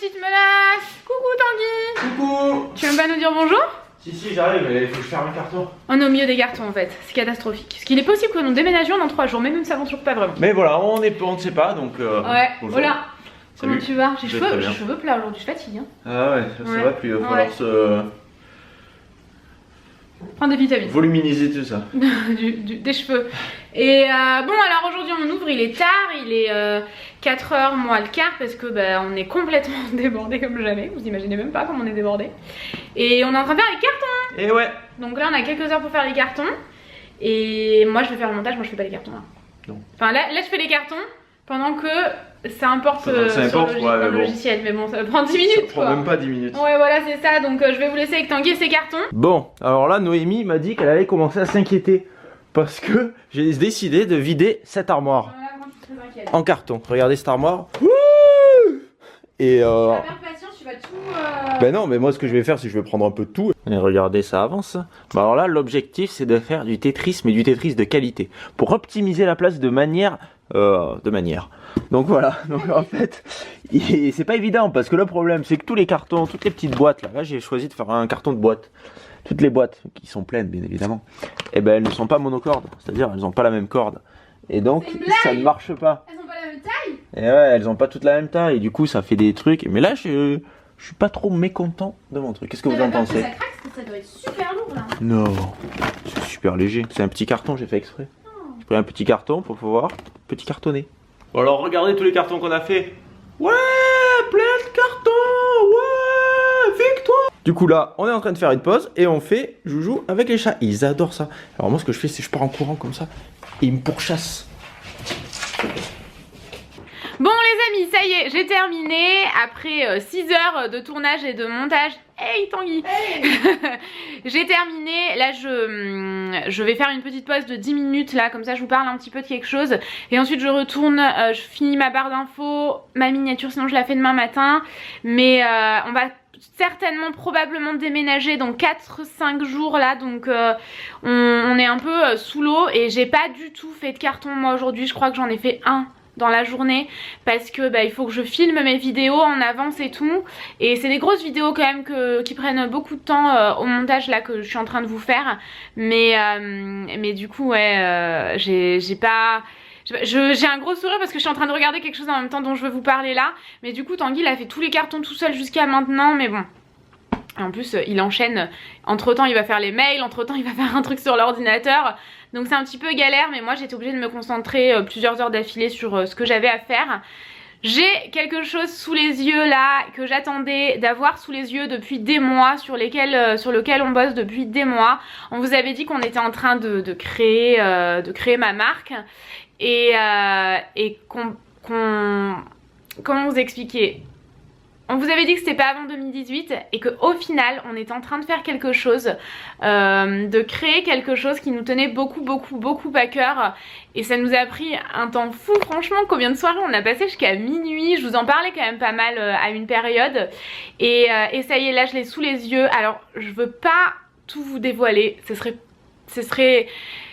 petites menaces. Coucou Tanguy. Coucou. Tu veux pas nous dire bonjour? Si j'arrive, mais il faut que je ferme le carton. On est au milieu des cartons en fait, c'est catastrophique. Parce qu'il est possible que nous déménagions dans 3 jours, mais nous ne savons toujours pas vraiment. Mais voilà, on ne sait pas donc. Ouais, bonjour. voilà. Comment Salut. tu vas? J'ai Je vais très bien. cheveux plats aujourd'hui, je fatigue. Hein. Ah ouais, ça va plus, il va falloir se Prends des vitamines. voluminiser tout ça. Des cheveux. Et bon, alors aujourd'hui on ouvre, il est tard, il est 4h moins le quart parce que bah, on est complètement débordé comme jamais. Vous imaginez même pas comme on est débordé. Et on est en train de faire les cartons. Et ouais. Donc là on a quelques heures pour faire les cartons. Et moi je vais faire le montage, moi je fais pas les cartons là. Non. Enfin là je fais les cartons pendant que ça importe Ça sur importe, le, ouais, dans le bon. logiciel. Mais bon ça prend 10 minutes Ça prend quoi. même pas 10 minutes. Ouais voilà c'est ça, donc je vais vous laisser avec Tanguy et ses cartons. Bon, alors là, Noémie m'a dit qu'elle allait commencer à s'inquiéter. Parce que j'ai décidé de vider cette armoire Voilà, moi je suis très inquiète. en carton. Regardez cette armoire. Et Tu vas faire patience, tu vas tout... Ben non, mais moi ce que je vais faire, c'est que je vais prendre un peu de tout. Et regardez, ça avance. Bah alors là, l'objectif, c'est de faire du Tetris, mais du Tetris de qualité. Pour optimiser la place de manière... Donc voilà, donc en fait, c'est pas évident, parce que le problème, c'est que tous les cartons, toutes les petites boîtes, là j'ai choisi de faire un carton de boîte. Toutes les boîtes, qui sont pleines, bien évidemment, et ben elles ne sont pas monocordes, c'est-à-dire elles n'ont pas la même corde. Et donc, ça ne marche pas. Elles ont pas la même taille? Et ouais, elles ont pas toutes la même taille, et du coup, ça fait des trucs. Mais là, je suis pas trop mécontent de mon truc. Qu'est-ce que vous en pensez? Ça craque, parce que ça doit être super lourd là. Non, c'est super léger. C'est un petit carton, j'ai fait exprès. J'ai pris un petit carton pour pouvoir petit cartonner. Bon alors, regardez tous les cartons qu'on a fait. Ouais, plein de cartons. Ouais, victoire. Du coup là, on est en train de faire une pause et on fait joujou avec les chats. Ils adorent ça. Alors moi, ce que je fais, c'est que je pars en courant comme ça et ils me pourchassent. Bon les amis, ça y est, j'ai terminé après 6 heures de tournage et de montage. Hey Tanguy, hey. J'ai terminé, là je vais faire une petite pause de 10 minutes là, comme ça je vous parle un petit peu de quelque chose. Et ensuite je retourne, je finis ma barre d'infos, ma miniature, sinon je la fais demain matin. Mais on va certainement probablement déménager dans 4-5 jours là, donc on est un peu sous l'eau. Et j'ai pas du tout fait de carton moi aujourd'hui, je crois que j'en ai fait un dans la journée parce que bah, il faut que je filme mes vidéos en avance et tout, et c'est des grosses vidéos quand même qui prennent beaucoup de temps au montage là que je suis en train de vous faire, mais du coup ouais j'ai pas... J'ai un gros sourire parce que je suis en train de regarder quelque chose en même temps dont je veux vous parler là, mais du coup Tanguy il a fait tous les cartons tout seul jusqu'à maintenant, mais bon. Et en plus il enchaîne, entre temps il va faire les mails, entre temps il va faire un truc sur l'ordinateur. Donc c'est un petit peu galère, mais moi j'étais obligée de me concentrer plusieurs heures d'affilée sur ce que j'avais à faire. J'ai quelque chose sous les yeux là que j'attendais d'avoir sous les yeux depuis des mois, sur lequel on bosse depuis des mois. On vous avait dit qu'on était en train de créer ma marque et comment vous expliquer? On vous avait dit que c'était pas avant 2018 et qu'au final on est en train de faire quelque chose, de créer quelque chose qui nous tenait beaucoup à cœur, et ça nous a pris un temps fou. Franchement, combien de soirées on a passé jusqu'à minuit, je vous en parlais quand même pas mal à une période, et ça y est, là je l'ai sous les yeux. Alors je veux pas tout vous dévoiler,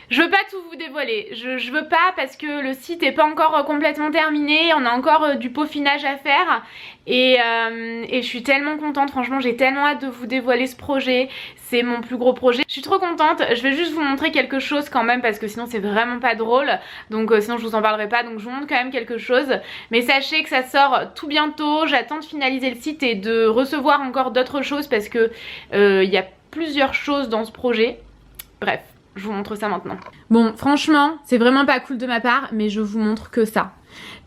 je veux pas tout vous dévoiler, je veux pas, parce que le site est pas encore complètement terminé, on a encore du peaufinage à faire, et je suis tellement contente, franchement j'ai tellement hâte de vous dévoiler ce projet, c'est mon plus gros projet, je suis trop contente. Je vais juste vous montrer quelque chose quand même parce que sinon c'est vraiment pas drôle, donc sinon je vous en parlerai pas, donc je vous montre quand même quelque chose. Mais sachez que ça sort tout bientôt, j'attends de finaliser le site et de recevoir encore d'autres choses parce que il y a plusieurs choses dans ce projet, bref. Je vous montre ça maintenant. Bon, franchement, c'est vraiment pas cool de ma part, mais je vous montre que ça.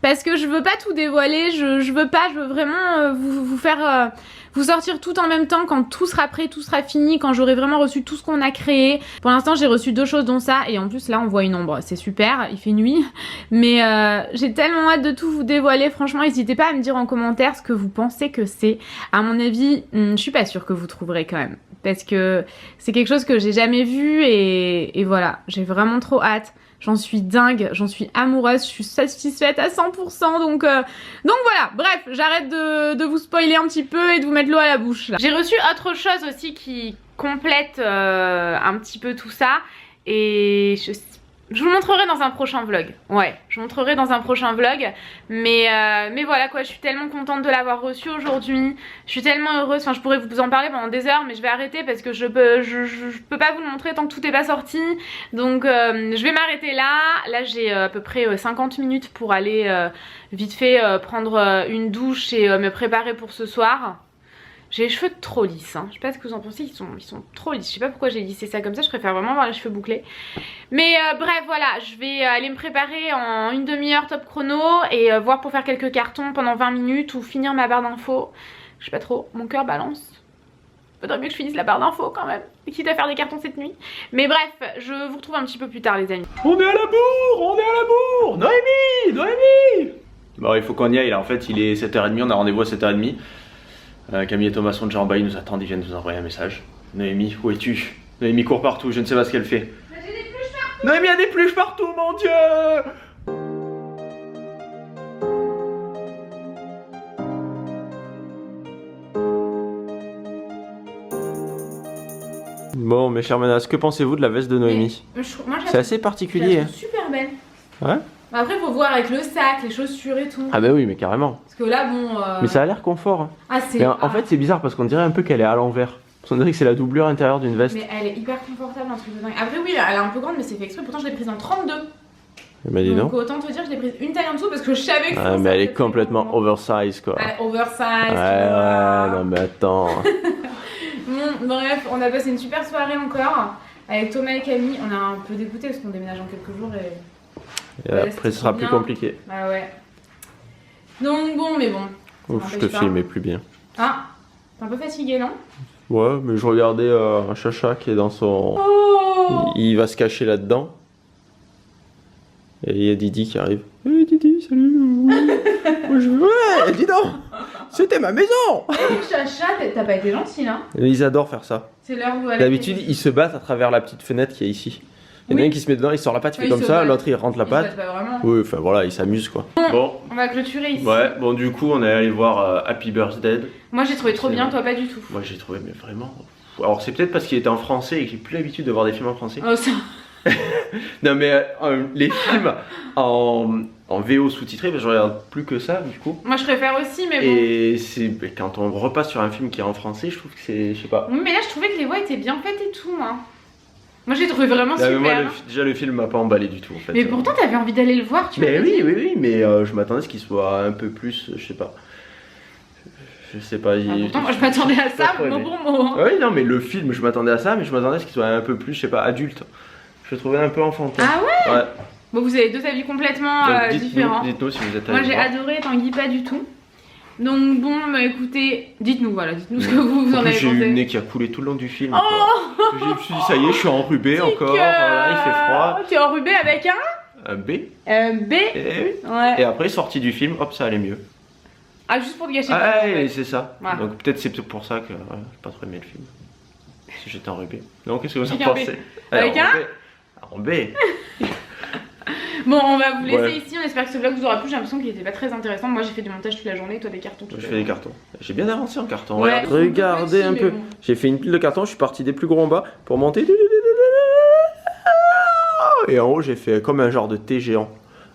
Parce que je veux pas tout dévoiler, je veux vraiment vous faire... vous sortir tout en même temps quand tout sera prêt, tout sera fini, quand j'aurai vraiment reçu tout ce qu'on a créé. Pour l'instant, j'ai reçu 2 choses dont ça, et en plus là, on voit une ombre. C'est super, il fait nuit. Mais j'ai tellement hâte de tout vous dévoiler. Franchement, n'hésitez pas à me dire en commentaire ce que vous pensez que c'est. À mon avis, je suis pas sûre que vous trouverez quand même. Parce que c'est quelque chose que j'ai jamais vu, et voilà, j'ai vraiment trop hâte. J'en suis dingue, j'en suis amoureuse, je suis satisfaite à 100%, donc voilà, bref, j'arrête de vous spoiler un petit peu et de vous mettre l'eau à la bouche. J'ai reçu autre chose aussi qui complète un petit peu tout ça, et Je vous montrerai dans un prochain vlog. Ouais, je vous montrerai dans un prochain vlog. Mais voilà quoi, je suis tellement contente de l'avoir reçu aujourd'hui. Je suis tellement heureuse. Enfin, je pourrais vous en parler pendant des heures, mais je vais arrêter parce que je peux pas vous le montrer tant que tout n'est pas sorti. Donc, je vais m'arrêter là. Là, j'ai à peu près 50 minutes pour aller vite fait prendre une douche et me préparer pour ce soir. J'ai les cheveux trop lisses, hein. Je sais pas ce que vous en pensez, ils sont trop lisses. Je sais pas pourquoi j'ai lissé ça comme ça, je préfère vraiment avoir les cheveux bouclés. Mais bref, voilà, je vais aller me préparer en une demi-heure top chrono et voir pour faire quelques cartons pendant 20 minutes ou finir ma barre d'infos. Je sais pas trop, mon cœur balance. Faudrait mieux que je finisse la barre d'infos quand même, quitte à faire des cartons cette nuit. Mais bref, je vous retrouve un petit peu plus tard les amis. On est à la bourre, on est à la bourre. Noémie. Bon, il faut qu'on y aille là, en fait il est 7h30, on a rendez-vous à 7h30. Camille et Thomas sont déjà en bas, ils nous attendent, ils viennent nous envoyer un message. Noémie, où es-tu? Noémie court partout, je ne sais pas ce qu'elle fait. J'ai des pluches partout. Noémie a des pluches partout, mon Dieu! Bon, mes chers menaces, que pensez-vous de la veste de Noémie? C'est assez particulier. Hein. Super belle. Ouais? Après, faut voir avec le sac, les chaussures et tout. Ah bah oui, mais carrément. Parce que là, bon... Mais ça a l'air confort. Hein. Ah, c'est... Mais en fait, c'est bizarre parce qu'on dirait un peu qu'elle est à l'envers. On dirait que c'est la doublure intérieure d'une veste. Mais elle est hyper confortable, un truc de dingue. Après, oui, elle est un peu grande, mais c'est fait exprès. Pourtant, je l'ai prise en 32. Bah dis donc, non. autant te dire, je l'ai prise une taille en dessous parce que je savais que Ah, mais elle est complètement oversize, quoi. Elle est oversize, ouais, non mais attends. Bon, bref, on a passé une super soirée encore. Avec Thomas et Camille. On a un peu dégoûté parce qu'on déménage en quelques jours et... Et après, ce sera plus compliqué. Bah ouais. Donc bon, mais bon. Ouf, je te filmais plus bien. Ah, t'es un peu fatigué, non? Ouais, mais je regardais un chacha qui est dans son... Oh, il va se cacher là-dedans. Et il y a Didi qui arrive. Hey Didi, salut. Moi je veux... Ouais, dis donc. C'était ma maison. hey, Chacha, t'as pas été gentil là. Ils adorent faire ça. C'est l'heure où elle... D'habitude, ils se battent à travers la petite fenêtre qui est ici. Il y en a un qui se met dedans, il sort la patte, il fait comme ça, l'autre il rentre la patte. Pas vraiment. Oui, enfin voilà, il s'amuse quoi. Bon, on va clôturer ici. Ouais, bon du coup on est allé voir Happy Birthday. Moi j'ai trouvé trop bien, toi pas du tout. Moi j'ai trouvé, mais vraiment... Alors c'est peut-être parce qu'il était en français et que j'ai plus l'habitude de voir des films en français. Oh ça... Non mais les films en VO sous-titré, je regarde plus que ça du coup. Moi je préfère aussi, mais bon. Et c'est quand on repasse sur un film qui est en français, je trouve que c'est... je sais pas. Oui, mais là je trouvais que les voix étaient bien faites et tout, moi. Moi j'ai trouvé vraiment super. Moi, déjà le film m'a pas emballé du tout en fait. Mais pourtant t'avais envie d'aller le voir, tu vois. Mais oui, mais je m'attendais à ce qu'il soit un peu plus, je sais pas. Je sais pas. Pourtant moi je m'attendais à ça, mot pour mot. Hein. Oui, non mais le film je m'attendais à ça, mais je m'attendais à ce qu'il soit un peu plus, je sais pas, adulte. Je le trouvais un peu enfantin. Ah ouais? Ouais. Bon vous avez deux avis complètement différents. Dites-nous si vous êtes Moi j'ai adoré, Tanguy pas du tout. Donc bon, bah écoutez, dites-nous ce que vous en avez pensé. J'ai eu le nez qui a coulé tout le long du film. Oh je me suis dit, ça y est, je suis enrubé encore, voilà, il fait froid. Tu es enrubé avec un B. B. Ouais. Et après, sorti du film, hop, ça allait mieux. Ah, juste pour te gâcher. Ah, ouais, c'est ça. Voilà. Donc peut-être c'est pour ça que j'ai pas trop aimé le film. Si j'étais enrubé. Donc qu'est-ce que vous en pensez? Avec un en B. Bon, on va vous laisser ici. On espère que ce vlog vous aura plu. J'ai l'impression qu'il était pas très intéressant. Moi, j'ai fait du montage toute la journée. Toi, des cartons. Je fais des cartons. J'ai bien avancé en carton. Ouais, regardez un peu. Bon. J'ai fait une pile de cartons. Je suis parti des plus gros en bas pour monter. Et en haut, j'ai fait comme un genre de thé géant.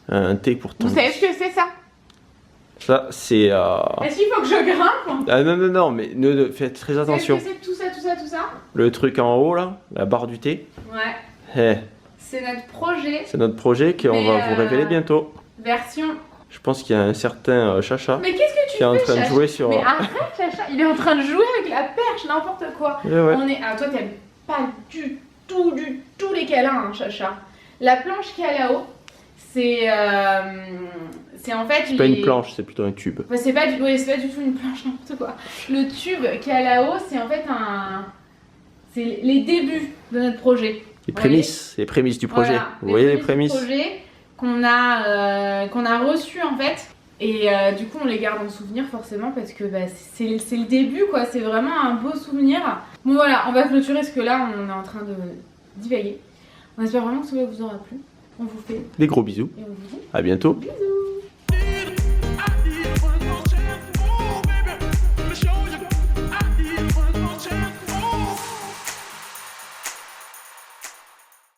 Un thé pour ton. Vous savez ce que c'est ça? Ça, c'est. Est-ce qu'il faut que je grimpe? Ah non, mais faites très attention. Qu'est-ce que c'est tout ça? Le truc en haut là, la barre du thé. Ouais. C'est notre projet. C'est notre projet qu'on va vous révéler bientôt. Version. Je pense qu'il y a un certain Chacha. Mais qu'est-ce que tu qui est en train de jouer sur. Mais arrête Chacha, il est en train de jouer avec la perche, n'importe quoi. Ouais. On est. Ah toi t'aimes pas du tout les câlins, hein, Chacha. La planche qu'il y a là-haut, c'est en fait. C'est pas une planche, c'est plutôt un tube. Enfin, c'est pas du tout une planche, n'importe quoi. Le tube qu'il y a là-haut, c'est en fait c'est les débuts de notre projet. Les prémices du projet. Voilà, vous voyez les prémices? Du projet qu'on a reçu en fait. Et du coup on les garde en souvenir forcément parce que c'est le début quoi, c'est vraiment un beau souvenir. Bon voilà, on va clôturer parce que là on est en train de divaguer. On espère vraiment que cela vous aura plu. On vous fait des gros bisous. Et on vous dit à bientôt. Bisous.